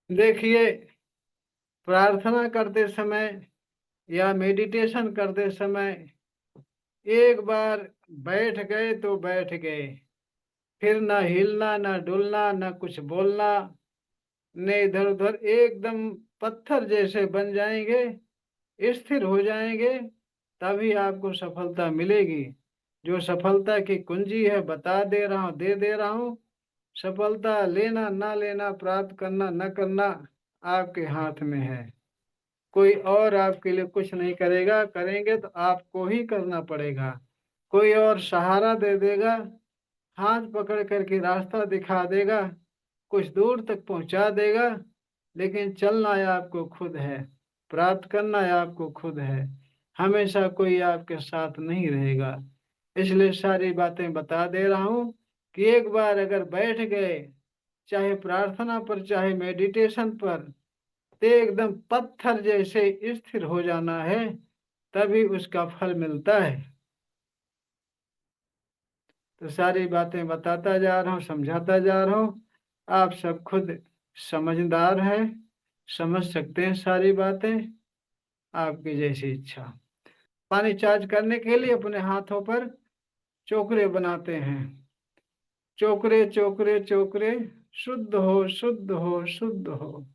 देखिए, प्रार्थना करते समय या मेडिटेशन करते समय एक बार बैठ गए तो बैठ गए, फिर ना हिलना ना डुलना ना कुछ बोलना, न इधर उधर, एकदम पत्थर जैसे बन जाएंगे, स्थिर हो जाएंगे, तभी आपको सफलता मिलेगी। जो सफलता की कुंजी है बता दे रहा हूँ, दे दे रहा हूँ। सफलता लेना ना लेना, प्राप्त करना न करना आपके हाथ में है। कोई और आपके लिए कुछ नहीं करेगा, करेंगे तो आपको ही करना पड़ेगा। कोई और सहारा दे देगा, हाथ पकड़ करके रास्ता दिखा देगा, कुछ दूर तक पहुंचा देगा, लेकिन चलना है आपको खुद है, प्राप्त करना है आपको खुद है। हमेशा कोई आपके साथ नहीं रहेगा। इसलिए सारी बातें बता दे रहा हूं कि एक बार अगर बैठ गए, चाहे प्रार्थना पर चाहे मेडिटेशन पर, तो एकदम पत्थर जैसे स्थिर हो जाना है, तभी उसका फल मिलता है। तो सारी बातें बताता जा रहा हूँ, समझाता जा रहा हूँ। आप सब खुद समझदार हैं, समझ सकते हैं सारी बातें। आपकी जैसी इच्छा। पानी चार्ज करने के लिए अपने हाथों पर चोकरे बनाते हैं। चोकरे चोकरे चोकरे, शुद्ध हो शुद्ध हो शुद्ध हो।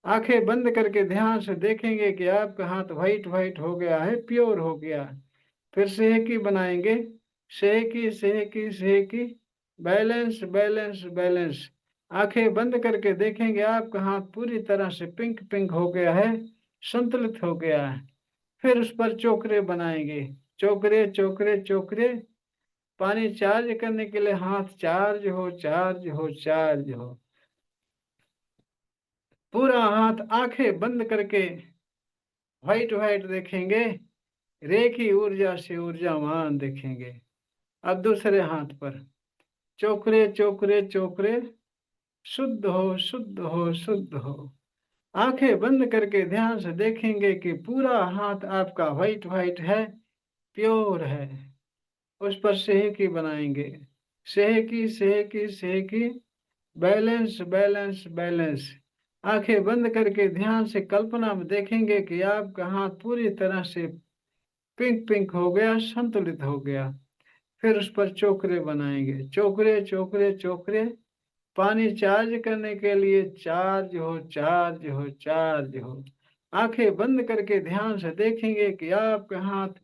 आंखें बंद करके ध्यान से देखेंगे कि आपका हाथ वाइट वाइट हो गया है, प्योर हो गया। फिर सेहकी बनाएंगे, सेहकी सेहकी सेहकी, बैलेंस बैलेंस बैलेंस। आंखें बंद करके देखेंगे आपका हाथ पूरी तरह से पिंक पिंक हो गया है, संतुलित हो गया है। फिर उस पर चोकरे बनाएंगे, चोकरे चोकरे चोकरे। पानी चार्ज करने के लिए हाथ चार्ज हो चार्ज हो चार्ज हो। पूरा हाथ आंखें बंद करके व्हाइट व्हाइट देखेंगे, रेखी ऊर्जा से ऊर्जावान देखेंगे। अब दूसरे हाथ पर चोकरे चोकरे चोकरे, शुद्ध हो शुद्ध हो शुद्ध हो। आंखें बंद करके ध्यान से देखेंगे कि पूरा हाथ आपका व्हाइट व्हाइट है, प्योर है। उस पर सेहकी बनाएंगे, सेहकी सेहकी सेहकी, बैलेंस बैलेंस बैलेंस। आंखें बंद करके ध्यान से कल्पना में देखेंगे कि आपका हाथ पूरी तरह से पिंक पिंक हो गया, संतुलित हो गया। फिर उस पर चोकरे बनाएंगे, चोकरे चोकरे चोकरे। पानी चार्ज करने के लिए चार्ज हो चार्ज हो चार्ज हो। आंखें बंद करके ध्यान से देखेंगे कि आपका हाथ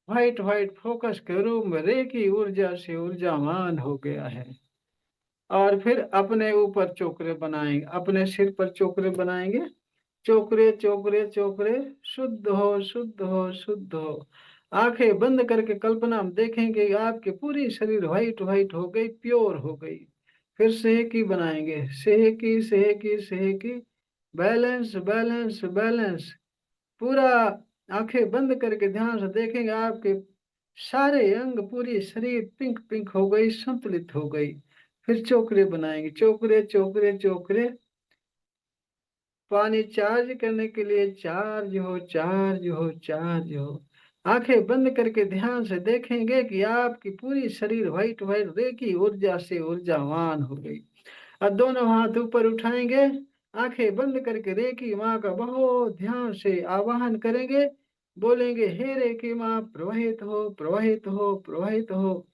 व्हाइट व्हाइट फोकस के रूप में रेखी ऊर्जा से ऊर्जावान हो गया है। और फिर अपने ऊपर चोकरे बनाएंगे, अपने सिर पर चोकरे बनाएंगे, चोकरे चोकरे चोकरे, शुद्ध हो शुद्ध हो शुद्ध हो। आंखें बंद करके कल्पना में देखेंगे आपके पूरी शरीर व्हाइट व्हाइट हो गई, प्योर हो गई। फिर सेहकी बनाएंगे, सेहकी सेहकी सेहकी, बैलेंस बैलेंस बैलेंस। पूरा आंखें बंद करके ध्यान से देखेंगे आपके सारे अंग, पूरी शरीर पिंक पिंक हो गई, संतुलित हो गई। फिर चोकरे बनाएंगे, चोकरे चोकरे चोकरे। पानी चार्ज करने के लिए चार्ज हो चार्ज हो चार्ज हो। आंखें बंद करके ध्यान से देखेंगे कि आपकी पूरी शरीर व्हाइट व्हाइट रेखी ऊर्जा से ऊर्जावान हो गई। अब दोनों हाथ ऊपर उठाएंगे, आंखें बंद करके रेखी माँ का बहुत ध्यान से आवाहन करेंगे, बोलेंगे हे रेखी माँ प्रवाहित हो प्रवाहित हो प्रवाहित हो।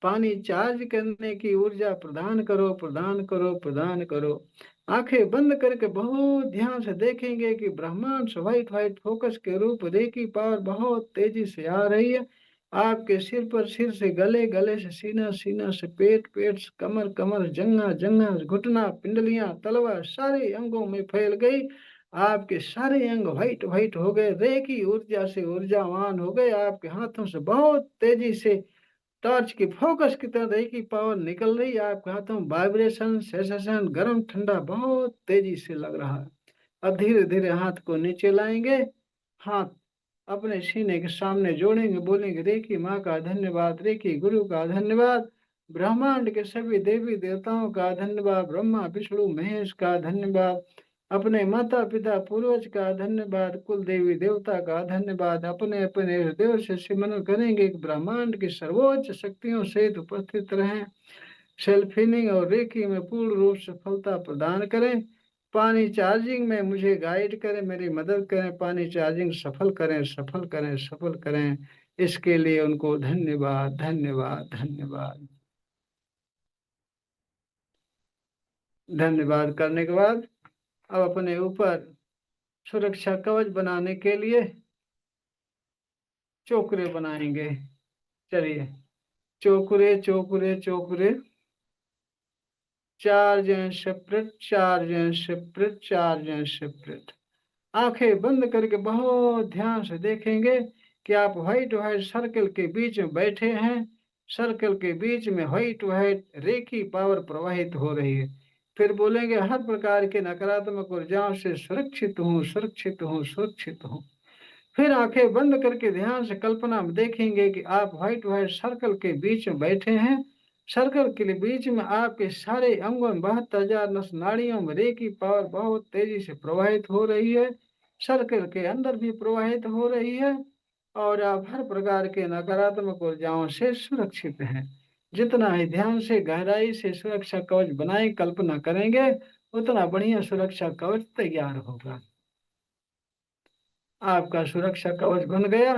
पानी चार्ज करने की ऊर्जा प्रदान करो प्रदान करो प्रदान करो। आंखें बंद करके बहुत ध्यान से देखेंगे कि ब्रह्मांड से व्हाइट व्हाइट फोकस के रूप रेखी पावर बहुत तेजी से आ रही है। आपके सिर पर, सिर से गले, गले से सीना, सीना से पेट, पेट से कमर, कमर जंघा, जंघा से घुटना, पिंडलियां, तलवा सारे अंगों में फैल गई। आपके सारे अंग व्हाइट व्हाइट हो गए, रेखी ऊर्जा से ऊर्जावान हो गए। आपके हाथों से बहुत तेजी से टॉर्च की फोकस की तरह रही की पावर निकल रही है। आपके हाथों में वाइब्रेशन, सेंसेशन, गर्म ठंडा बहुत तेजी से लग रहा है। अब धीरे धीरे हाथ को नीचे लाएंगे, हाथ अपने सीने के सामने जोड़ेंगे, बोलेंगे रेखी माँ का धन्यवाद, रेखी गुरु का धन्यवाद, ब्रह्मांड के सभी देवी देवताओं का धन्यवाद, ब्रह्मा विष्णु महेश का धन्यवाद, अपने माता पिता पूर्वज का धन्यवाद, कुल देवी देवता का धन्यवाद। अपने अपने हृदय से सिमरन करेंगे कि ब्रह्मांड की सर्वोच्च शक्तियों से उपस्थित रहें, सेल्फ हीलिंग और रेकी में पूर्ण रूप से सफलता प्रदान करें। पानी चार्जिंग में मुझे गाइड करें, मेरी मदद करें, पानी चार्जिंग सफल करें, सफल करें, सफल करें। इसके लिए उनको धन्यवाद, धन्यवाद, धन्यवाद। धन्यवाद करने के बाद अब अपने ऊपर सुरक्षा कवच बनाने के लिए चोकरे बनाएंगे। चलिए, चोकरे चोकरे चोकरे, charge and separate, charge and separate, charge and separate. आंखें बंद करके बहुत ध्यान से देखेंगे कि आप व्हाइट व्हाइट सर्कल के बीच में बैठे हैं। सर्कल के बीच में व्हाइट व्हाइट रेखी पावर प्रवाहित हो रही है। फिर बोलेंगे, हर प्रकार के नकारात्मक ऊर्जाओं से सुरक्षित हूँ, सुरक्षित हूँ, सुरक्षित हूँ। फिर आंखें बंद करके ध्यान से कल्पना में देखेंगे कि आप व्हाइट व्हाइट सर्कल के बीच में बैठे हैं। सर्कल के बीच में आपके सारे अंगों में 72,000 नस नाड़ियों में रेखी पावर बहुत तेजी से प्रवाहित हो रही है। सर्कल के अंदर भी प्रवाहित हो रही है और आप हर प्रकार के नकारात्मक ऊर्जाओं से सुरक्षित हैं। जितना ही ध्यान से गहराई से सुरक्षा कवच बनाए कल्पना करेंगे, उतना बढ़िया सुरक्षा कवच तैयार होगा। आपका सुरक्षा कवच बन गया।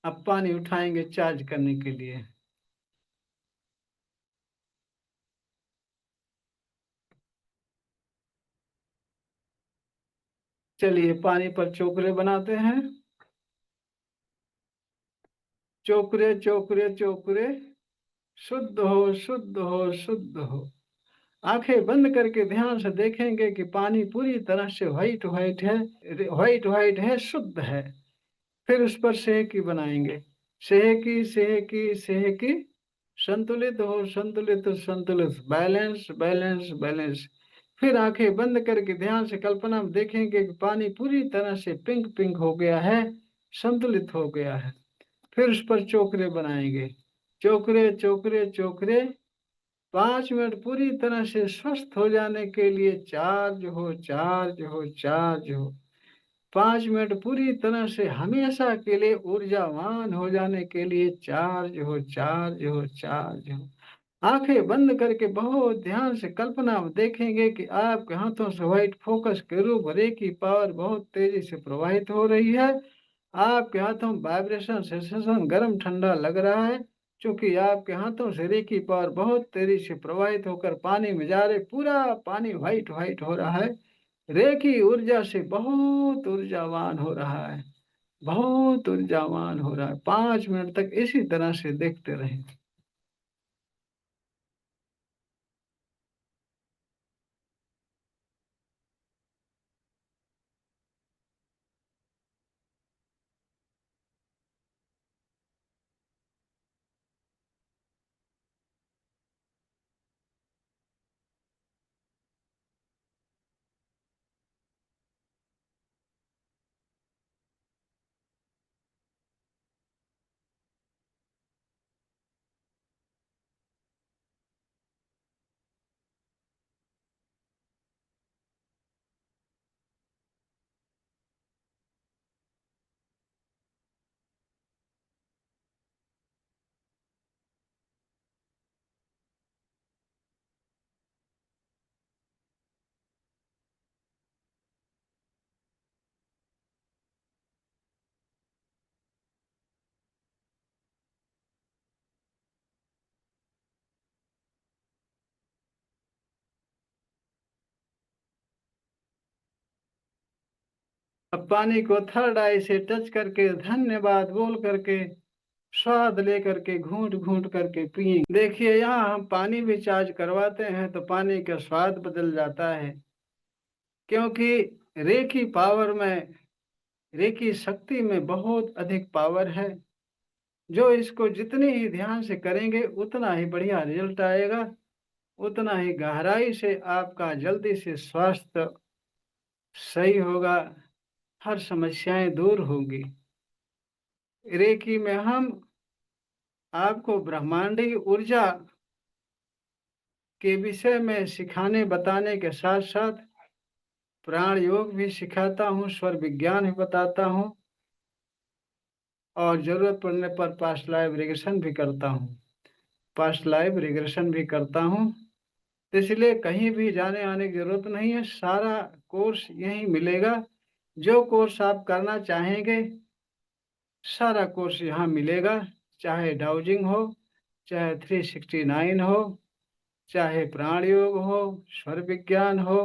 अब पानी उठाएंगे चार्ज करने के लिए। चलिए, पानी पर चोकरे बनाते हैं। चोकरे चोकरे चोकरे, शुद्ध हो, शुद्ध हो, शुद्ध हो। आंखें बंद करके ध्यान से देखेंगे कि पानी पूरी तरह से व्हाइट व्हाइट है, व्हाइट व्हाइट है, शुद्ध है। फिर उस पर सेहकी बनाएंगे। सेहकी सेहकी सेहकी, संतुलित हो, संतुलित संतुलित, बैलेंस बैलेंस बैलेंस। फिर आंखें बंद करके ध्यान से कल्पना में देखेंगे कि पानी पूरी तरह से पिंक पिंक हो गया है, संतुलित हो गया है। फिर उस पर चोकरे बनाएंगे। चोकरे चोकरे चोकरे, 5 मिनट पूरी तरह से स्वस्थ हो जाने के लिए चार्ज हो, चार्ज हो, चार्ज हो। 5 मिनट पूरी तरह से हमेशा के लिए ऊर्जावान हो जाने के लिए चार्ज हो, चार्ज हो, चार्ज हो। आंखें बंद करके बहुत ध्यान से कल्पना में देखेंगे कि आपके हाथों से व्हाइट फोकस के रूप रेखी पावर बहुत तेजी से प्रवाहित हो रही है। आपके हाथों में वाइब्रेशन सेंसेशन गर्म ठंडा लग रहा है, क्योंकि आपके हाथों से रेखी पावर बहुत तेजी से प्रवाहित होकर पानी में जा रहे, पूरा पानी व्हाइट व्हाइट हो रहा है। रेखी ऊर्जा से बहुत ऊर्जावान हो रहा है, बहुत ऊर्जावान हो रहा है। 5 मिनट तक इसी तरह से देखते रहें। अब पानी को थर्ड आई से टच करके धन्यवाद बोल करके स्वाद लेकर के घूंट घूंट करके पिए। देखिए, यहाँ हम पानी भी चार्ज करवाते हैं तो पानी का स्वाद बदल जाता है, क्योंकि रेखी पावर में, रेखी शक्ति में बहुत अधिक पावर है। जो इसको जितने ही ध्यान से करेंगे उतना ही बढ़िया रिजल्ट आएगा, उतना ही गहराई से आपका जल्दी से स्वास्थ्य सही होगा, हर समस्याएं दूर होंगी। रेकी में हम आपको ब्रह्मांडीय ऊर्जा के विषय में सिखाने बताने के साथ साथ प्राण योग भी सिखाता हूँ, स्वर विज्ञान भी बताता हूँ और जरूरत पड़ने पर पास्ट लाइफ रिग्रेशन भी करता हूँ, पास्ट लाइफ रिग्रेशन भी करता हूँ। तो इसलिए कहीं भी जाने आने की जरूरत नहीं है, सारा कोर्स यहीं मिलेगा। जो कोर्स आप करना चाहेंगे सारा कोर्स यहाँ मिलेगा, चाहे डाउजिंग हो, चाहे 369 हो, चाहे प्राण योग हो, स्वर विज्ञान हो,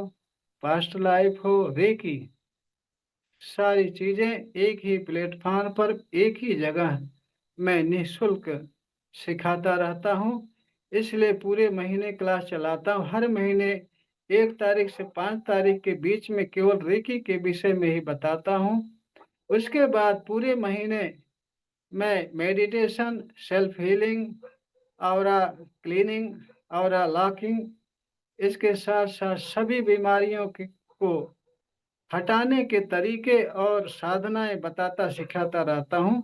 पास्ट लाइफ हो, रेकी, सारी चीजें एक ही प्लेटफॉर्म पर एक ही जगह मैं निःशुल्क सिखाता रहता हूँ। इसलिए पूरे महीने क्लास चलाता हूँ। हर महीने 1 तारीख से 5 तारीख के बीच में केवल रेकी के विषय में ही बताता हूँ। उसके बाद पूरे महीने मैं meditation, self healing, aura cleaning, aura locking, इसके साथ साथ सभी बीमारियों को हटाने के तरीके और साधनाएं बताता सिखाता रहता हूँ।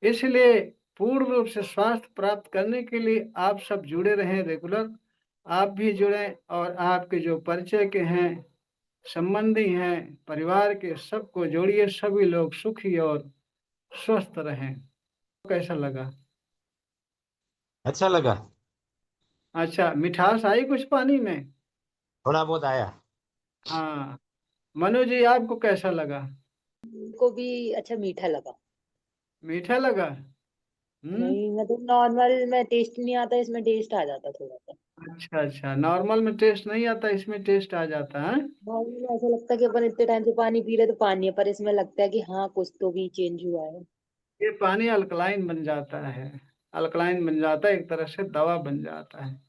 इसलिए पूर्ण रूप से स्वास्थ्य प्राप्त करने के लिए आप सब जुड़े रहें रेगुलर। आप भी जुड़ें और आपके जो परिचय के हैं, संबंधी हैं, परिवार के, सबको जोड़िए। सभी लोग सुखी और स्वस्थ रहें। कैसा लगा? अच्छा लगा। अच्छा, मिठास आई कुछ पानी में? थोड़ा बहुत आया। हाँ। मनु जी, आपको कैसा लगा? को भी अच्छा मीठा लगा। मीठा लगा? हम्म। नहीं मतलब नॉर्मल में टेस्ट नहीं आता, इसमें टेस्ट आ जाता थोड़ा सा। अच्छा अच्छा, नॉर्मल में टेस्ट नहीं आता, इसमें टेस्ट आ जाता है। नॉर्मल में ऐसा लगता है कि अपन इतने टाइम से पानी पी रहे तो पानी है, पर इसमें लगता है कि हाँ कुछ तो भी चेंज हुआ है। ये पानी अल्कलाइन बन जाता है। अल्कलाइन बन जाता है, एक तरह से दवा बन जाता है। हाँ।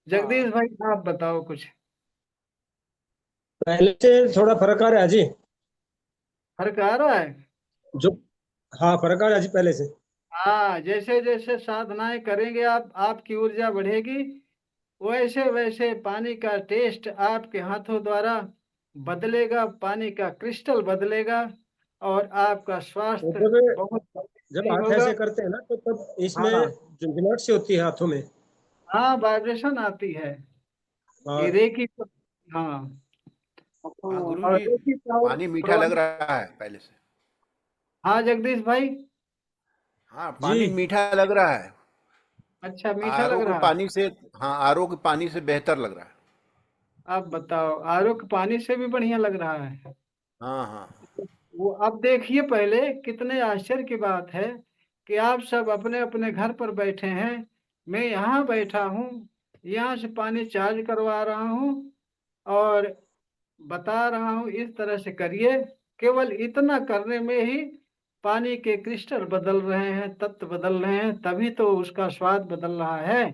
जगदीश भाई, आप बताओ कुछ। पहले से थोड़ा फर्क आ रहा है जी। फर्क आ रहा है? जो हाँ, फर्क आ रहा है जी पहले से। हाँ, जैसे जैसे साधनाएं करेंगे आप, आपकी ऊर्जा बढ़ेगी। वैसे वैसे पानी का टेस्ट आपके हाथों द्वारा बदलेगा, पानी का क्रिस्टल बदलेगा और आपका तो स्वास्थ्य जब बहुत जब सही हाथ होगा। ऐसे करते हैं ना, तो तब इसमें हाँ झंझनाहट सी होती है हाथों में। हाँ, वाइब्रेशन आती है। ये हाँ रेकी। हाँ। हाँ हाँ। गुरु और जी, रेकी पावर पानी मीठा लग प्रबंध। रहा है पहले से। हाँ जगदीश भाई। हाँ, जी। पानी मीठा लग रहा है। अच्छा, मीठा लग आरओ के रहा है। पानी से, हाँ, आरओ के पानी से बेहतर लग रहा है। आप बताओ, आरओ के पानी से भी बढ़िया लग रहा है? हाँ हाँ। वो अब देखिए, पहले कितने आश्चर्य की बात है कि आप सब अपने अपने घर पर बैठे हैं, मैं यहाँ बैठा हूँ, यहाँ से पानी चार्ज करवा रहा हूँ और बता रहा हूँ इस तरह से करिए। केवल इतना करने में ही पानी के क्रिस्टल बदल रहे हैं, तत्व बदल रहे हैं, तभी तो उसका स्वाद बदल रहा है।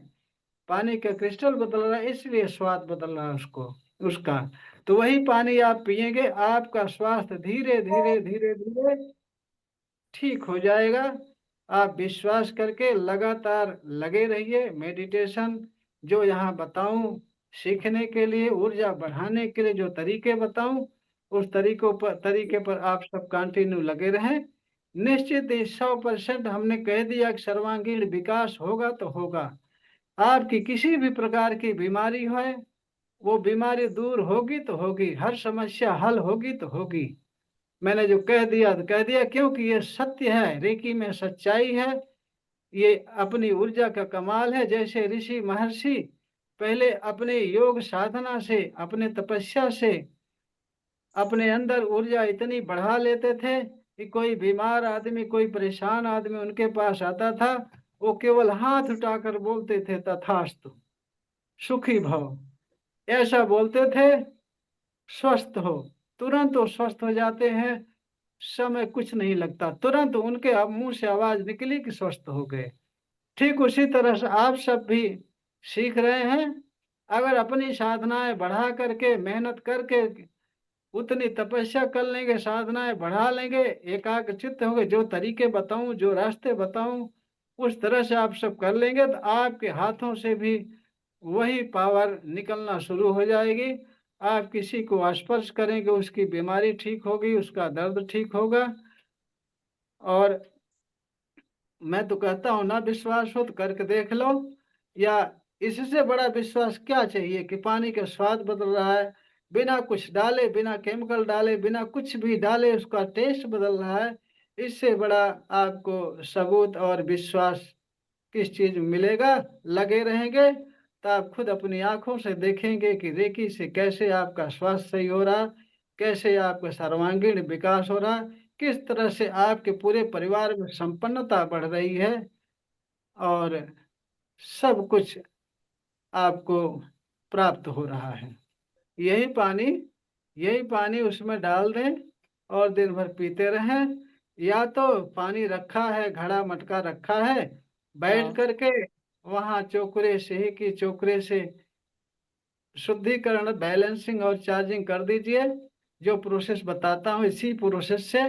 पानी का क्रिस्टल बदल रहा है, इसलिए स्वाद बदल रहा है उसको, उसका। तो वही पानी आप पिएंगे, आपका स्वास्थ्य धीरे धीरे धीरे धीरे ठीक हो जाएगा। आप विश्वास करके लगातार लगे रहिए। मेडिटेशन जो यहाँ बताऊं, सीखने के लिए, ऊर्जा बढ़ाने के लिए जो तरीके बताऊं, उस तरीके पर आप सब कंटिन्यू लगे रहें। निश्चित ही 100% हमने कह दिया कि सर्वांगीण विकास होगा तो होगा। आपकी किसी भी प्रकार की बीमारी है, वो बीमारी दूर होगी तो होगी, हर समस्या हल होगी तो होगी। मैंने जो कह दिया तो कह दिया, क्योंकि ये सत्य है, रेकी में सच्चाई है। ये अपनी ऊर्जा का कमाल है। जैसे ऋषि महर्षि पहले अपने योग साधना से, अपने तपस्या से अपने अंदर ऊर्जा इतनी बढ़ा लेते थे कि कोई बीमार आदमी, कोई परेशान आदमी उनके पास आता था, वो केवल हाथ उठाकर बोलते थे, तथास्तु, सुखी भव, ऐसा बोलते थे, स्वस्थ हो। तुरंत वो स्वस्थ हो जाते हैं। समय कुछ नहीं लगता, तुरंत उनके अब मुंह से आवाज निकली कि स्वस्थ हो गए। ठीक उसी तरह से आप सब भी सीख रहे हैं। अगर अपनी साधनाएं बढ़ा करके, मेहनत करके, उतनी तपस्या कर लेंगे, साधनाएं बढ़ा लेंगे, एकाग्र चित्त होंगे, जो तरीके बताऊं, जो रास्ते बताऊं, उस तरह से आप सब कर लेंगे, तो आपके हाथों से भी वही पावर निकलना शुरू हो जाएगी। आप किसी को स्पर्श करेंगे, उसकी बीमारी ठीक होगी, उसका दर्द ठीक होगा। और मैं तो कहता हूँ, ना विश्वास हो तो करके देख लो। या इससे बड़ा विश्वास क्या चाहिए कि पानी का स्वाद बदल रहा है, बिना कुछ डाले, बिना केमिकल डाले, बिना कुछ भी डाले उसका टेस्ट बदल रहा है। इससे बड़ा आपको सबूत और विश्वास किस चीज में मिलेगा? लगे रहेंगे तो आप खुद अपनी आंखों से देखेंगे कि रेकी से कैसे आपका स्वास्थ्य सही हो रहा, कैसे आपका सर्वांगीण विकास हो रहा, किस तरह से आपके पूरे परिवार में संपन्नता बढ़ रही है और सब कुछ आपको प्राप्त हो रहा है। यही पानी यही पानी उसमें डाल दें और दिन भर पीते रहें, या तो पानी रखा है, घड़ा मटका रखा है, बैठ हाँ करके वहां चोकरे से ही की चोकरे से शुद्धिकरण, बैलेंसिंग और चार्जिंग कर दीजिए। जो प्रोसेस बताता हूँ इसी प्रोसेस से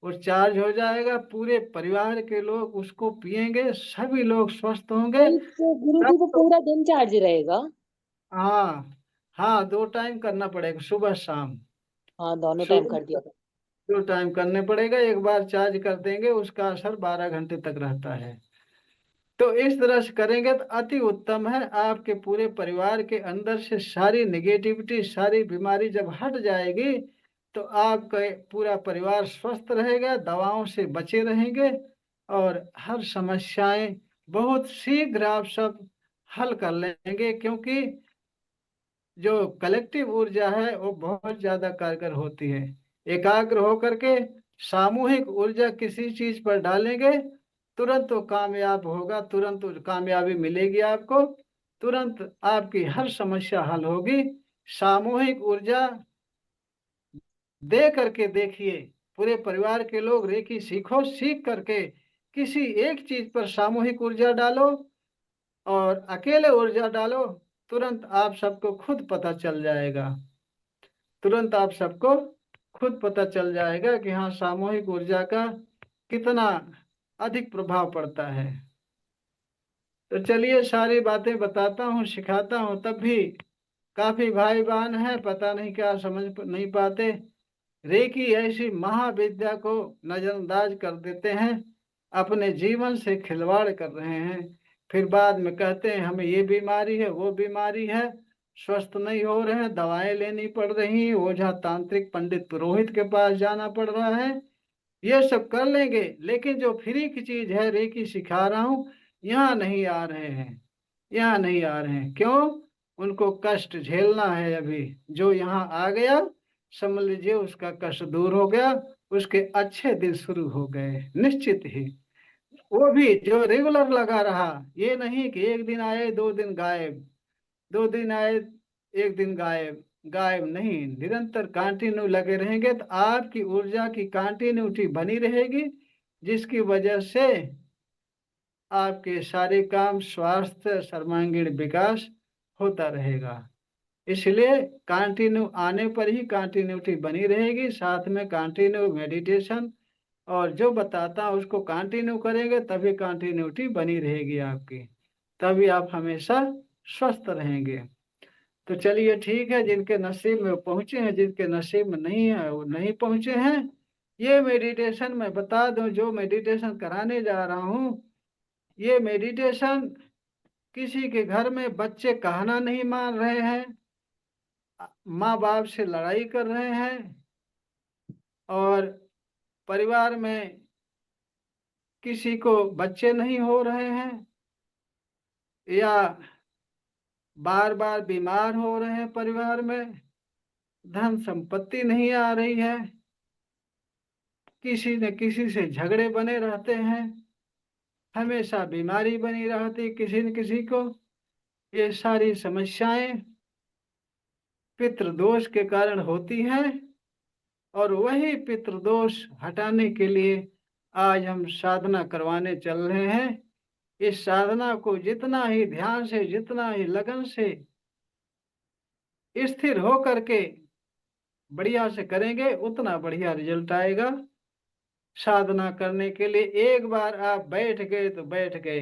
वो चार्ज हो जाएगा, पूरे परिवार के लोग उसको पिएंगे, सभी लोग स्वस्थ होंगे। तो इससे तब गुरुजी वो तो पूरा दिन चार्ज रहेगा? हाँ, हाँ 2 टाइम करना पड़ेगा, सुबह शाम। हाँ दोनों टाइम सुबह कर दिया था। 2 टाइम करने पड़ेगा, एक बार चार्ज कर देंगे उसका असर 12 घंटे तक रहता है। तो इस तरह से करेंगे तो अति उत्तम है। आपके पूरे परिवार के अंदर से सारी नेगेटिविटी, सारी बीमारी जब हट जाएगी तो आपका पूरा परिवार स्वस्थ रहेगा, दवाओं से बचे रहेंगे और हर समस्याएं बहुत शीघ्र आप सब हल कर लेंगे, क्योंकि जो कलेक्टिव ऊर्जा है वो बहुत ज्यादा कारगर होती है। एकाग्र होकर के सामूहिक ऊर्जा किसी चीज पर डालेंगे, तुरंत वो कामयाब होगा, तुरंत वो कामयाबी मिलेगी आपको, तुरंत आपकी हर समस्या हल होगी। सामूहिक ऊर्जा दे करके देखिए, पूरे परिवार के लोग रेकी सीखो, सीख करके किसी एक चीज पर सामूहिक ऊर्जा डालो और अकेले ऊर्जा डालो, तुरंत आप सबको खुद पता चल जाएगा, तुरंत आप सबको खुद पता चल जाएगा कि हाँ सामूहिक ऊर्जा का कितना अधिक प्रभाव पड़ता है। तो चलिए सारी बातें बताता हूँ, सिखाता हूँ, तब भी काफी भाई बहन है पता नहीं क्या समझ नहीं पाते। रेकी ऐसी महाविद्या को नजरअंदाज कर देते हैं, अपने जीवन से खिलवाड़ कर रहे हैं, फिर बाद में कहते हैं हमें ये बीमारी है, वो बीमारी है, स्वस्थ नहीं हो रहे हैं, दवाएं लेनी पड़ रही हैं, ओझा तांत्रिक पंडित पुरोहित के पास जाना पड़ रहा है। ये सब कर लेंगे, लेकिन जो फ्री की चीज है रेकी सिखा रहा हूँ, यहाँ नहीं आ रहे हैं, यहाँ नहीं आ रहे हैं। क्यों? उनको कष्ट झेलना है। अभी जो यहाँ आ गया समझ लीजिए उसका कष्ट दूर हो गया, उसके अच्छे दिन शुरू हो गए निश्चित ही। वो भी जो रेगुलर लगा रहा, ये नहीं कि एक दिन आए 2 दिन गायब, 2 दिन आए 1 दिन गायब, गायब नहीं, निरंतर कंटिन्यू लगे रहेंगे तो आपकी ऊर्जा की कंटिन्यूटी बनी रहेगी, जिसकी वजह से आपके सारे काम, स्वास्थ्य, सर्वांगीण विकास होता रहेगा। इसलिए कंटिन्यू आने पर ही कंटिन्यूटी बनी रहेगी, साथ में कंटिन्यू मेडिटेशन और जो बताता हूं उसको कंटिन्यू करेंगे तभी कंटिन्यूटी बनी रहेगी आपकी, तभी आप हमेशा स्वस्थ रहेंगे। तो चलिए ठीक है, जिनके नसीब में वो पहुंचे हैं, जिनके नसीब में नहीं है वो नहीं पहुंचे हैं। ये मेडिटेशन मैं बता दूं, जो मेडिटेशन कराने जा रहा हूँ, ये मेडिटेशन किसी के घर में बच्चे कहना नहीं मान रहे हैं, माँ बाप से लड़ाई कर रहे हैं और परिवार में किसी को बच्चे नहीं हो रहे हैं, या बार बार बीमार हो रहे हैं, परिवार में धन संपत्ति नहीं आ रही है, किसी न किसी से झगड़े बने रहते हैं, हमेशा बीमारी बनी रहती किसी न किसी को। ये सारी समस्याएं पितृदोष के कारण होती हैं, और वही पितृदोष हटाने के लिए आज हम साधना करवाने चल रहे हैं। इस साधना को जितना ही ध्यान से, जितना ही लगन से स्थिर हो करके बढ़िया से करेंगे, उतना बढ़िया रिजल्ट आएगा। साधना करने के लिए एक बार आप बैठ गए तो बैठ गए,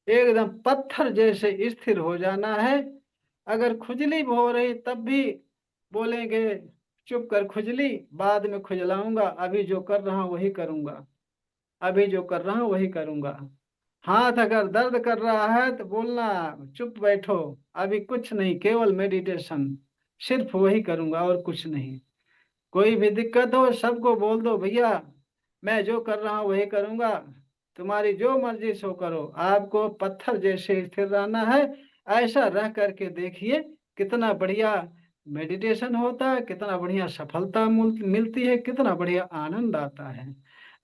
एकदम पत्थर जैसे स्थिर हो जाना है। अगर खुजली हो रही तब भी बोलेंगे चुप कर खुजली, बाद में खुजलाऊंगा, अभी जो कर रहा हूं वही करूंगा, अभी जो कर रहा हूं वही करूंगा। हाथ अगर दर्द कर रहा है तो बोलना चुप बैठो, अभी कुछ नहीं, केवल मेडिटेशन, सिर्फ वही करूंगा और कुछ नहीं। कोई भी दिक्कत हो सबको बोल दो भैया मैं जो कर रहा हूं वही करूंगा, तुम्हारी जो मर्जी सो करो, आपको पत्थर जैसे स्थिर रहना है। ऐसा रह करके देखिए कितना बढ़िया मेडिटेशन होता है, कितना बढ़िया सफलता मिलती है, कितना बढ़िया आनंद आता है।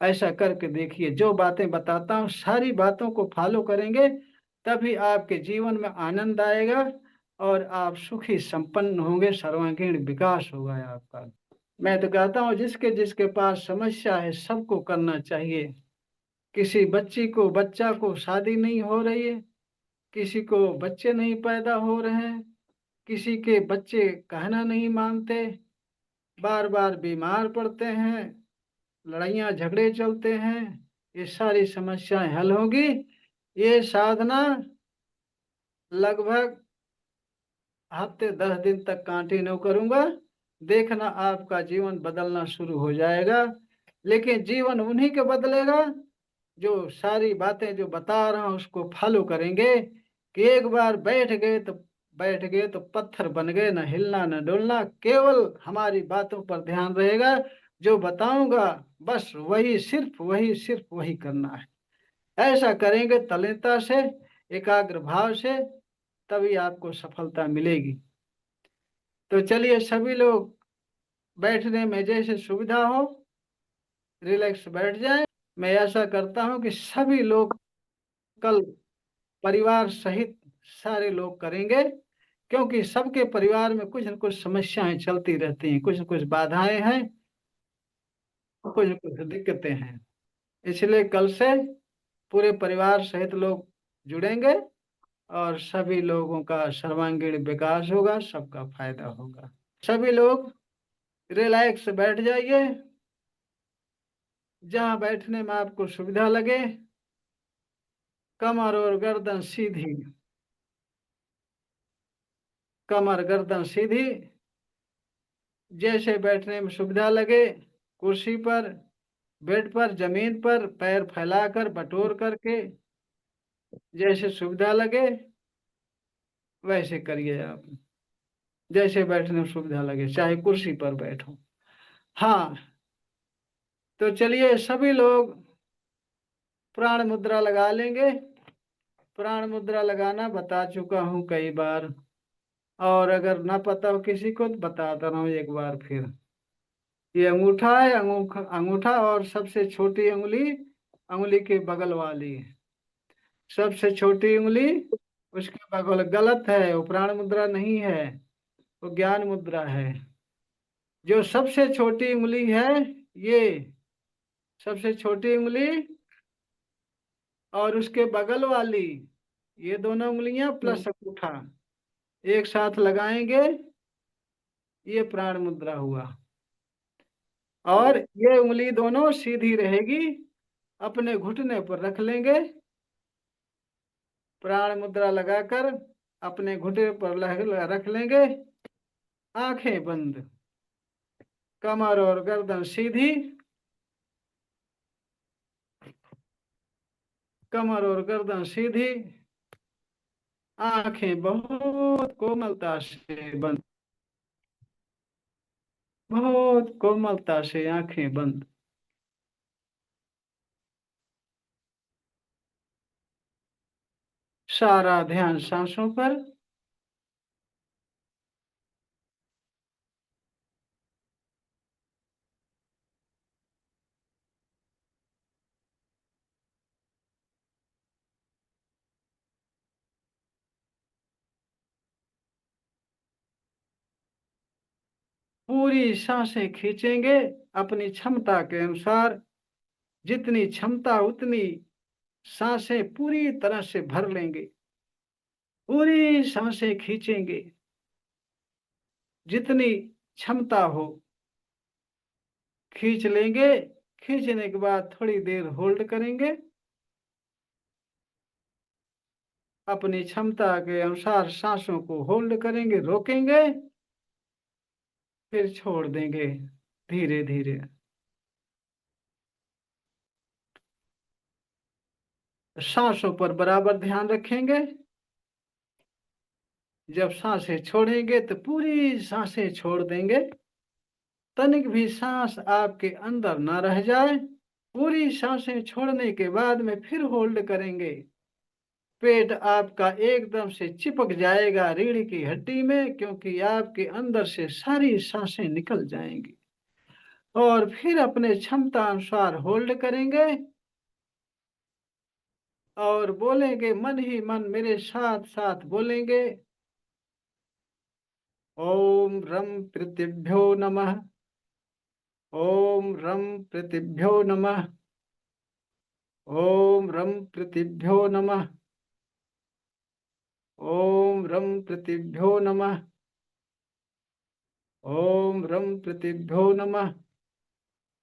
ऐसा करके देखिए, जो बातें बताता हूँ सारी बातों को फॉलो करेंगे तभी आपके जीवन में आनंद आएगा और आप सुखी संपन्न होंगे, सर्वांगीण विकास होगा आपका। मैं तो कहता हूँ जिसके जिसके पास समस्या है सबको करना चाहिए। किसी बच्चा को शादी नहीं हो रही है, किसी को बच्चे नहीं पैदा हो रहे हैं, किसी के बच्चे कहना नहीं मानते, बार बार बीमार पड़ते हैं, लड़ाइयाँ झगड़े चलते हैं, ये सारी समस्याएं हल होगी। ये साधना लगभग हफ्ते 10 दिन तक कंटिन्यू करूंगा, देखना आपका जीवन बदलना शुरू हो जाएगा। लेकिन जीवन उन्हीं के बदलेगा जो सारी बातें जो बता रहा हूं उसको फॉलो करेंगे। कि एक बार बैठ गए तो पत्थर बन गए, न हिलना न डोलना, केवल हमारी बातों पर ध्यान रहेगा। जो बताऊंगा बस वही, सिर्फ वही करना है। ऐसा करेंगे तल्लीनता से, एकाग्र भाव से, तभी आपको सफलता मिलेगी। तो चलिए सभी लोग बैठने में जैसे सुविधा हो रिलैक्स बैठ जाएं। मैं ऐसा करता हूं कि सभी लोग कल परिवार सहित सारे लोग करेंगे, क्योंकि सबके परिवार में कुछ न कुछ समस्याएं चलती रहती हैं, कुछ न कुछ बाधाएं हैं, कुछ न कुछ दिक्कतें हैं। इसलिए कल से पूरे परिवार सहित लोग जुड़ेंगे और सभी लोगों का सर्वांगीण विकास होगा, सबका फायदा होगा। सभी लोग रिलैक्स बैठ जाइए, जहां बैठने में आपको सुविधा लगे। कमर और गर्दन सीधी, कमर गर्दन सीधी, जैसे बैठने में सुविधा लगे, कुर्सी पर, बेड पर, जमीन पर, पैर फैलाकर बटोर करके जैसे सुविधा लगे वैसे करिए आप। जैसे बैठने में सुविधा लगे, चाहे कुर्सी पर बैठो। हाँ, तो चलिए सभी लोग प्राण मुद्रा लगा लेंगे। प्राण मुद्रा लगाना बता चुका हूं कई बार, और अगर ना पता हो किसी को तो बताता रहा हूं एक बार फिर। ये अंगूठा है, अंगूठा और सबसे छोटी उंगली, उंगली के बगल वाली सबसे छोटी उंगली, उसके बगल। गलत है, वो प्राण मुद्रा नहीं है, वो ज्ञान मुद्रा है। जो सबसे छोटी उंगली है, ये सबसे छोटी उंगली और उसके बगल वाली, ये दोनों उंगलियां प्लस अंगूठा एक साथ लगाएंगे, ये प्राण मुद्रा हुआ। और ये उंगली दोनों सीधी रहेगी, अपने घुटने पर रख लेंगे। प्राण मुद्रा लगाकर अपने घुटने पर रख लेंगे, आंखें बंद, कमर और गर्दन सीधी, कमर और गर्दन सीधी, आंखें बहुत कोमलता से बंद, बहुत कोमलता से आंखें बंद। सारा ध्यान सांसों पर। पूरी सांसें खींचेंगे अपनी क्षमता के अनुसार, जितनी क्षमता उतनी सांसें पूरी तरह से भर लेंगे। पूरी सांसें खींचेंगे, जितनी क्षमता हो खींच लेंगे। खींचने के बाद थोड़ी देर होल्ड करेंगे, अपनी क्षमता के अनुसार सांसों को होल्ड करेंगे, रोकेंगे, फिर छोड़ देंगे धीरे धीरे। सांसों पर बराबर ध्यान रखेंगे। जब सांसें छोड़ेंगे तो पूरी सांसें छोड़ देंगे, तनिक भी सांस आपके अंदर ना रह जाए। पूरी सांसें छोड़ने के बाद में फिर होल्ड करेंगे, पेट आपका एकदम से चिपक जाएगा रीढ़ की हड्डी में, क्योंकि आपके अंदर से सारी सांसें निकल जाएंगी। और फिर अपने क्षमता अनुसार होल्ड करेंगे और बोलेंगे, मन ही मन मेरे साथ साथ बोलेंगे, ओम रम पृथिभ्यो नमः, ओम रम पृथिभ्यो नमः, ओम रम पृथिभ्यो नमः, ओम रम पृथिभ्यो नमः, ओम रम पृथिभ्यो नमः।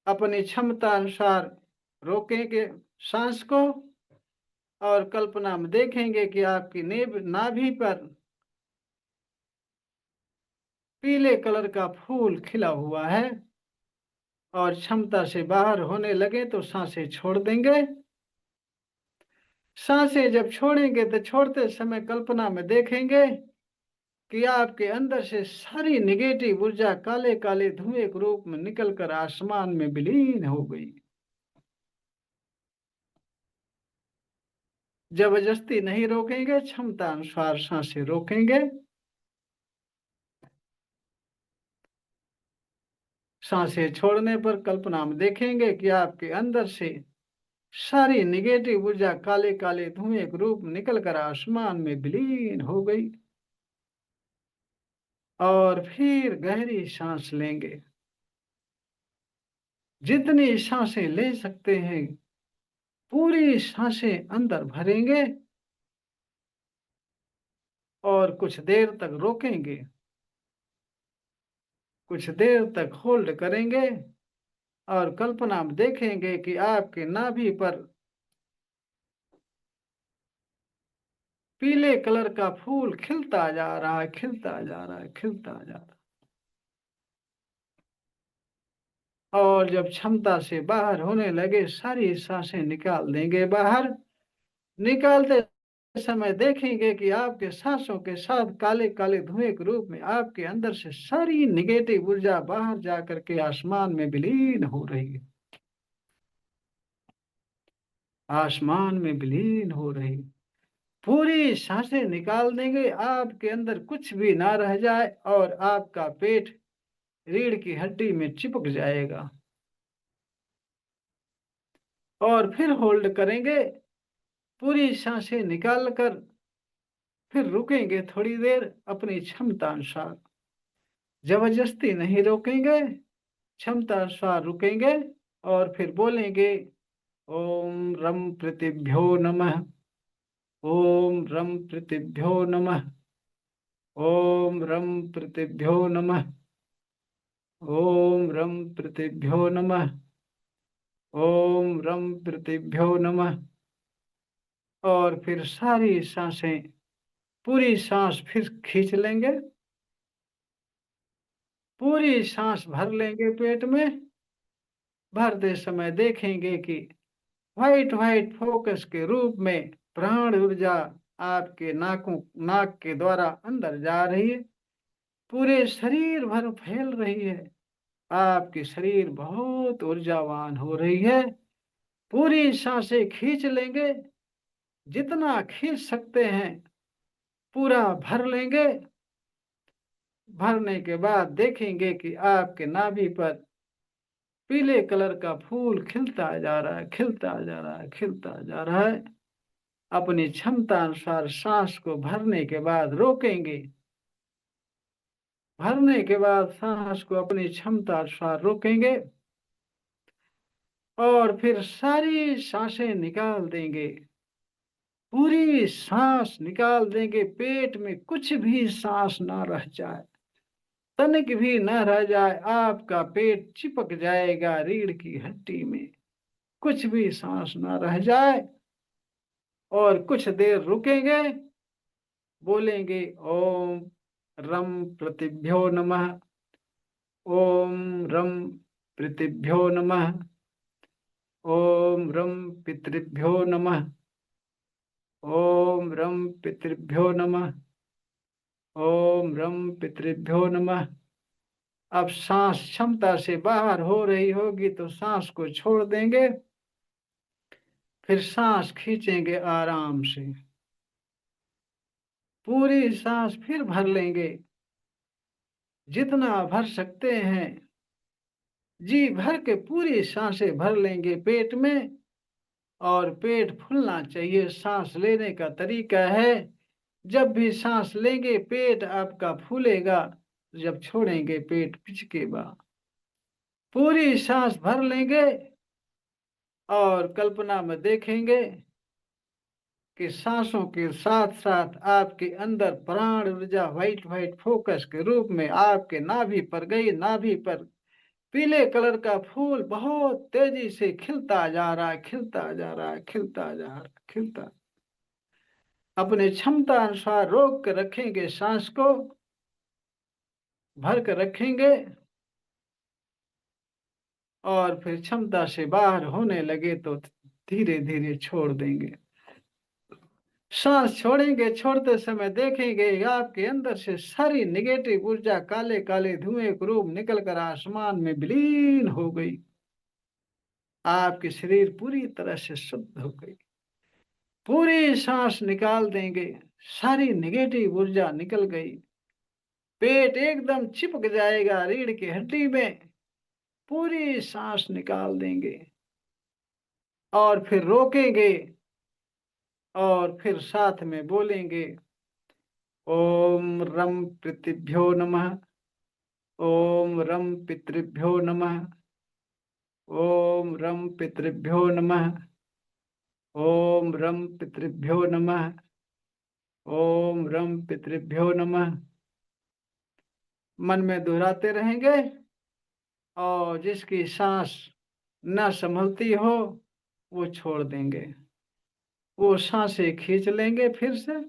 अपनी क्षमता अनुसार रोकेंगे सांस को और कल्पना में देखेंगे कि आपकी नाभि पर पीले कलर का फूल खिला हुआ है। और क्षमता से बाहर होने लगे तो सांसें छोड़ देंगे। सांसें जब छोड़ेंगे तो छोड़ते समय कल्पना में देखेंगे कि आपके अंदर से सारी निगेटिव ऊर्जा काले काले धुएं के रूप में निकलकर आसमान में विलीन हो गई। जबरदस्ती नहीं रोकेंगे, क्षमता अनुसार सांसें रोकेंगे। सांसें छोड़ने पर कल्पना में देखेंगे कि आपके अंदर से सारी निगेटिव ऊर्जा काले काले धुएं के रूप में निकलकर आसमान में विलीन हो गई। और फिर गहरी सांस लेंगे, जितनी सांसें ले सकते हैं पूरी सांसें अंदर भरेंगे और कुछ देर तक रोकेंगे, कुछ देर तक होल्ड करेंगे और कल्पना में देखेंगे कि आपके नाभि पर पीले कलर का फूल खिलता जा रहा है, खिलता जा रहा है, खिलता जा रहा है। और जब क्षमता से बाहर होने लगे सारी सांसें निकाल देंगे बाहर। निकालते समय देखेंगे कि आपके सांसों के साथ काले काले धुएं के रूप में आपके अंदर से सारी निगेटिव ऊर्जा बाहर जाकर के आसमान में विलीन हो रही है, आसमान में विलीन हो रही। पूरी सांसें निकाल देंगे, आपके अंदर कुछ भी ना रह जाए और आपका पेट रीढ़ की हड्डी में चिपक जाएगा। और फिर होल्ड करेंगे, पूरी सांसें निकाल कर फिर रुकेंगे थोड़ी देर अपनी क्षमता अनुसार। जबरदस्ती नहीं रोकेंगे, क्षमता अनुसार रुकेंगे और फिर बोलेंगे, ओम रम पृथिभ्यो नमः, ओम रम पृथिभ्यो नमः, ओम रम पृथिभ्यो नमः, ओम रम पृथिभ्यो नमः, ओम रम पृथिभ्यो नमः। और फिर सारी सांसें, पूरी सांस फिर खींच लेंगे, पूरी सांस भर लेंगे पेट में। भरते समय देखेंगे कि व्हाइट व्हाइट फोकस के रूप में प्राण ऊर्जा आपके नाक के द्वारा अंदर जा रही है, पूरे शरीर भर फैल रही है। आपकी शरीर बहुत ऊर्जावान हो रही है। पूरी सांसें खींच लेंगे, जितना खींच सकते हैं पूरा भर लेंगे। भरने के बाद देखेंगे कि आपके नाभि पर पीले कलर का फूल खिलता जा रहा है, खिलता जा रहा है, खिलता जा रहा है। अपनी क्षमता अनुसार सांस को भरने के बाद रोकेंगे। भरने के बाद सांस को अपनी क्षमता अनुसार रोकेंगे और फिर सारी सांसें निकाल देंगे, पूरी सांस निकाल देंगे। पेट में कुछ भी सांस ना रह जाए, तनिक भी न रह जाए। आपका पेट चिपक जाएगा रीढ़ की हड्डी में, कुछ भी सांस ना रह जाए। और कुछ देर रुकेंगे, बोलेंगे, ओम रम पृथिभ्यो नमः, ओम रम पृथिभ्यो नमः, ओम रम पितृभ्यो नमः, ओम रम पितृभ्यो नमः, ओम रम पितृभ्यो नमः। अब सांस क्षमता से बाहर हो रही होगी तो सांस को छोड़ देंगे, फिर सांस खींचेंगे आराम से। पूरी सांस फिर भर लेंगे, जितना भर सकते हैं जी भर के पूरी सांसें भर लेंगे पेट में। और पेट फूलना चाहिए। सांस लेने का तरीका है, जब भी सांस लेंगे पेट आपका फूलेगा, जब छोड़ेंगे पेट पिचकेगा। पूरी सांस भर लेंगे और कल्पना में देखेंगे कि सांसों के साथ साथ आपके अंदर प्राण ऊर्जा व्हाइट व्हाइट फोकस के रूप में आपके नाभि पर गई। नाभि पर पीले कलर का फूल बहुत तेजी से खिलता जा रहा है, खिलता जा रहा है, खिलता जा रहा है, खिलता। अपने क्षमता अनुसार रोक कर रखेंगे, सांस को भर कर रखेंगे और फिर क्षमता से बाहर होने लगे तो धीरे धीरे छोड़ देंगे। सांस छोड़ेंगे, छोड़ते समय देखेंगे आपके अंदर से सारी नेगेटिव ऊर्जा काले काले धुएं के रूप निकल कर आसमान में विलीन हो गई। आपकी शरीर पूरी तरह से शुद्ध हो गई। पूरी सांस निकाल देंगे, सारी नेगेटिव ऊर्जा निकल गई। पेट एकदम चिपक जाएगा रीढ़ की हड्डी में। पूरी सांस निकाल देंगे और फिर रोकेंगे और फिर साथ में बोलेंगे ओम रम पितृभ्यो नमः, ओम रम पितृभ्यो नमः, ओम रम पितृभ्यो नमः, ओम रम पितृभ्यो नमः, ओम रम पितृभ्यो नमः। मन में दोहराते रहेंगे और जिसकी सांस न संभलती हो वो छोड़ देंगे। वो सांसें खींच लेंगे, फिर से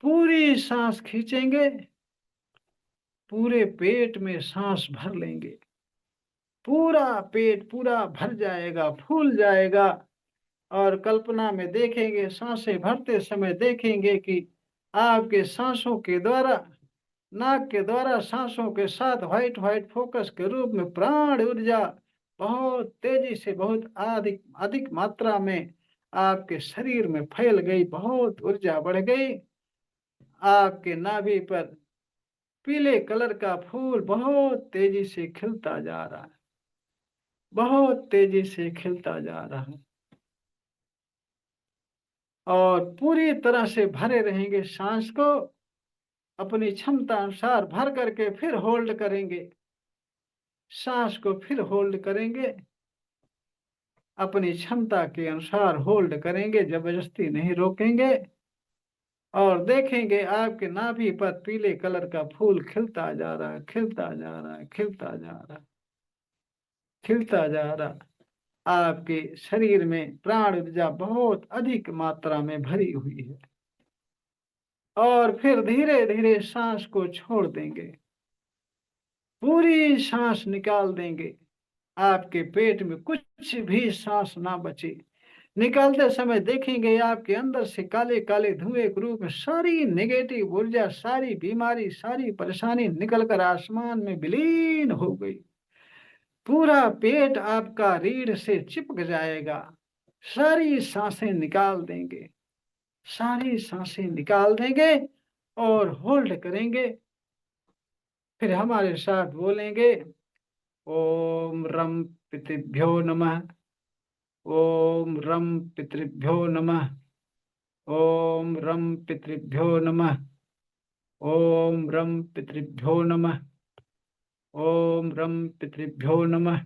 पूरी सांस खींचेंगे, पूरे पेट में सांस भर लेंगे। पूरा पेट पूरा भर जाएगा, फूल जाएगा। और कल्पना में देखेंगे, सांसें भरते समय देखेंगे कि आपके सांसों के द्वारा, नाक के द्वारा सांसों के साथ व्हाइट व्हाइट फोकस के रूप में प्राण ऊर्जा बहुत तेजी से, बहुत अधिक अधिक मात्रा में आपके शरीर में फैल गई। बहुत ऊर्जा बढ़ गई। आपके नाभि पर पीले कलर का फूल बहुत तेजी से खिलता जा रहा है, बहुत तेजी से खिलता जा रहा है। और पूरी तरह से भरे रहेंगे सांस को, अपनी क्षमता अनुसार भर करके फिर होल्ड करेंगे। सांस को फिर होल्ड करेंगे, अपनी क्षमता के अनुसार होल्ड करेंगे, जबरदस्ती नहीं रोकेंगे। और देखेंगे आपके नाभि पर पीले कलर का फूल खिलता जा रहा है, खिलता जा रहा है, खिलता जा रहा है, खिलता जा रहा है। आपके शरीर में प्राण ऊर्जा बहुत अधिक मात्रा में भरी हुई है। और फिर धीरे धीरे सांस को छोड़ देंगे, पूरी सांस निकाल देंगे। आपके पेट में कुछ भी सांस ना बचे। निकालते समय देखेंगे आपके अंदर से काले काले धुएं के रूप में सारी नेगेटिव ऊर्जा, सारी बीमारी, सारी परेशानी निकलकर आसमान में विलीन हो गई। पूरा पेट आपका रीढ़ से चिपक जाएगा। सारी सांसें निकाल देंगे, सारी सांसें निकाल देंगे और होल्ड करेंगे। फिर हमारे साथ बोलेंगे ओम रम पितृभ्यो नमः, ओम रम पितृभ्यो नमः, ओम रम पितृभ्यो नमः, ओम रम पितृभ्यो नमः, ओम रम पितृभ्यो नमः,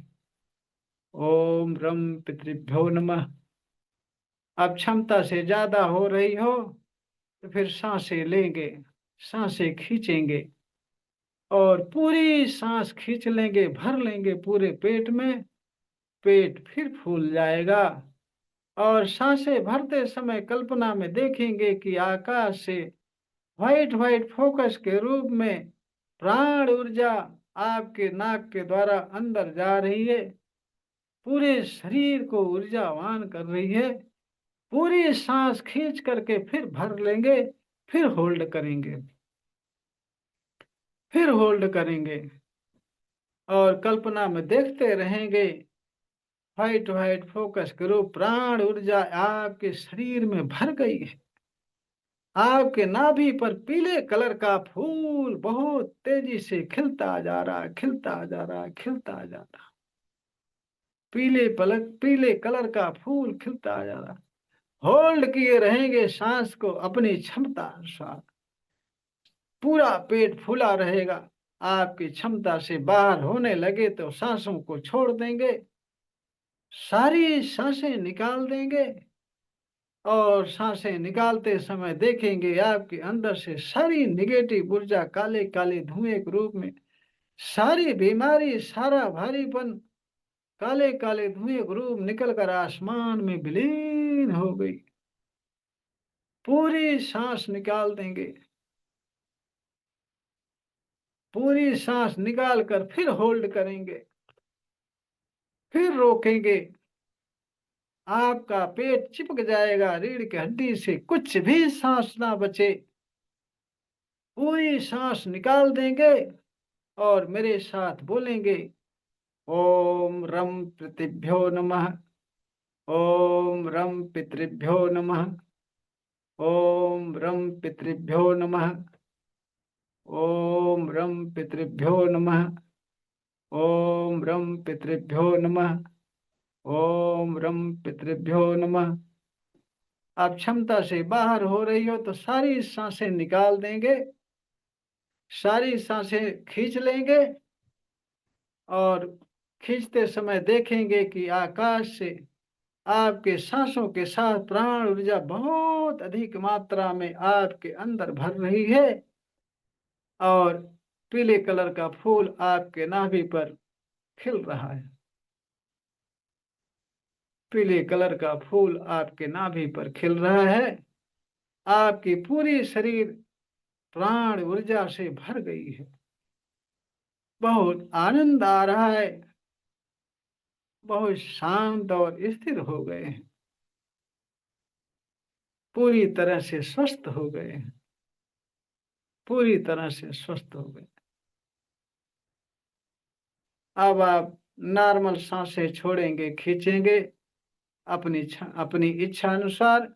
ओम रम पितृभ्यो नमः। अब क्षमता से ज्यादा हो रही हो तो फिर सांसें लेंगे, सांसें खींचेंगे और पूरी सांस खींच लेंगे, भर लेंगे पूरे पेट में। पेट फिर फूल जाएगा और सांसें भरते समय कल्पना में देखेंगे कि आकाश से व्हाइट व्हाइट फोकस के रूप में प्राण ऊर्जा आपके नाक के द्वारा अंदर जा रही है, पूरे शरीर को ऊर्जावान कर रही है। पूरी सांस खींच करके फिर भर लेंगे, फिर होल्ड करेंगे, फिर होल्ड करेंगे और कल्पना में देखते रहेंगे व्हाइट व्हाइट फोकस करो, प्राण ऊर्जा आपके शरीर में भर गई है। आपके नाभि पर पीले कलर का फूल बहुत तेजी से खिलता जा रहा, खिलता जा रहा, खिलता जा रहा। पीले कलर का फूल खिलता जा रहा। होल्ड किए रहेंगे सांस को अपनी क्षमता अनुसार। पूरा पेट फूला रहेगा। आपकी क्षमता से बाहर होने लगे तो सांसों को छोड़ देंगे, सारी सांसें निकाल देंगे। और सांसें निकालते समय देखेंगे आपके अंदर से सारी निगेटिव ऊर्जा काले काले धुएं के रूप में, सारी बीमारी, सारा भारीपन काले काले धुएं के रूप निकलकर आसमान में विलीन हो गई। पूरी सांस निकाल देंगे। पूरी सांस निकालकर फिर होल्ड करेंगे, फिर रोकेंगे। आपका पेट चिपक जाएगा रीढ़ की हड्डी से, कुछ भी सांस ना बचे। पूरी सांस निकाल देंगे और मेरे साथ बोलेंगे, ओम रम पितृभ्यो नमः, ओम रम पितृभ्यो नमः, ओम रम पितृभ्यो नमः, ओम रम पितृभ्यो नमः, ओम रम पितृभ्यो नमः, ओम रम पितृभ्यो नमः। आप क्षमता से बाहर हो रही हो तो सारी सांसें निकाल देंगे, सारी सांसें खींच लेंगे और खींचते समय देखेंगे कि आकाश से आपके सांसों के साथ प्राण ऊर्जा बहुत अधिक मात्रा में आपके अंदर भर रही है और पीले कलर का फूल आपके नाभि पर खिल रहा है। पीले कलर का फूल आपके नाभि पर खिल रहा है। आपकी पूरी शरीर प्राण ऊर्जा से भर गई है। बहुत आनंद आ रहा है। बहुत शांत और स्थिर हो गए हैं। पूरी तरह से स्वस्थ हो गए हैं। पूरी तरह से स्वस्थ हो गए। अब आप नॉर्मल सांसें छोड़ेंगे, खींचेंगे अपनी इच्छा अनुसार।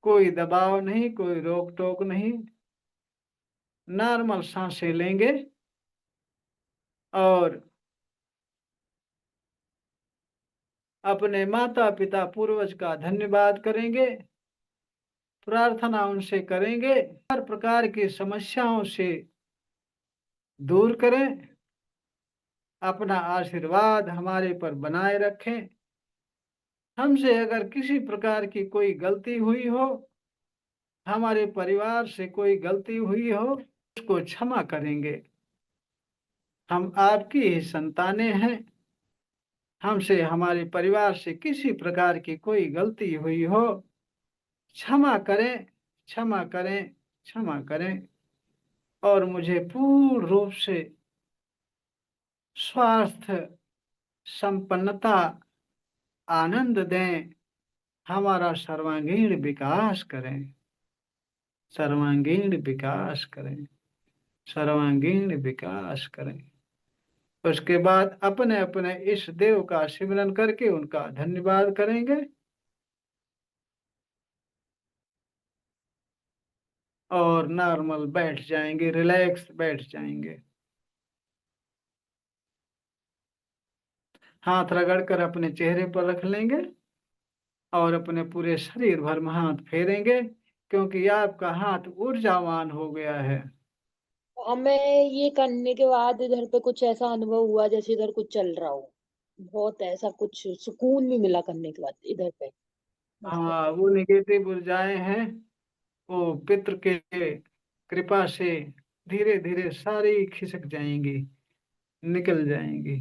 कोई दबाव नहीं, कोई रोक टोक नहीं। नॉर्मल सांसें लेंगे और अपने माता पिता पूर्वज का धन्यवाद करेंगे, प्रार्थना उनसे करेंगे, हर प्रकार की समस्याओं से दूर करें, अपना आशीर्वाद हमारे पर बनाए रखें। हमसे अगर किसी प्रकार की कोई गलती हुई हो, हमारे परिवार से कोई गलती हुई हो, उसको क्षमा करेंगे। हम आपकी ही संतानें हैं। हमसे, हमारे परिवार से किसी प्रकार की कोई गलती हुई हो, क्षमा करें, क्षमा करें, क्षमा करें और मुझे पूर्ण रूप से स्वास्थ्य, संपन्नता, आनंद दें। हमारा सर्वांगीण विकास करें, सर्वांगीण विकास करें, सर्वांगीण विकास करें। उसके बाद अपने अपने इस देव का सिमरन करके उनका धन्यवाद करेंगे और नॉर्मल बैठ जाएंगे, रिलैक्स बैठ जाएंगे। हाथ रगड़कर अपने चेहरे पर रख लेंगे और अपने पूरे शरीर भर में हाथ फेरेंगे, क्योंकि आपका हाथ ऊर्जावान हो गया है। हमें ये करने के बाद इधर पे कुछ ऐसा अनुभव हुआ जैसे इधर कुछ चल रहा हो। बहुत ऐसा कुछ सुकून भी मिला करने के बाद इधर पे। मस्त। हाँ, वो निगेटिव ऊर्जाएं हैं, वो पितृ के कृपा से धीरे धीरे सारी खिसक जाएंगी, निकल जाएंगी।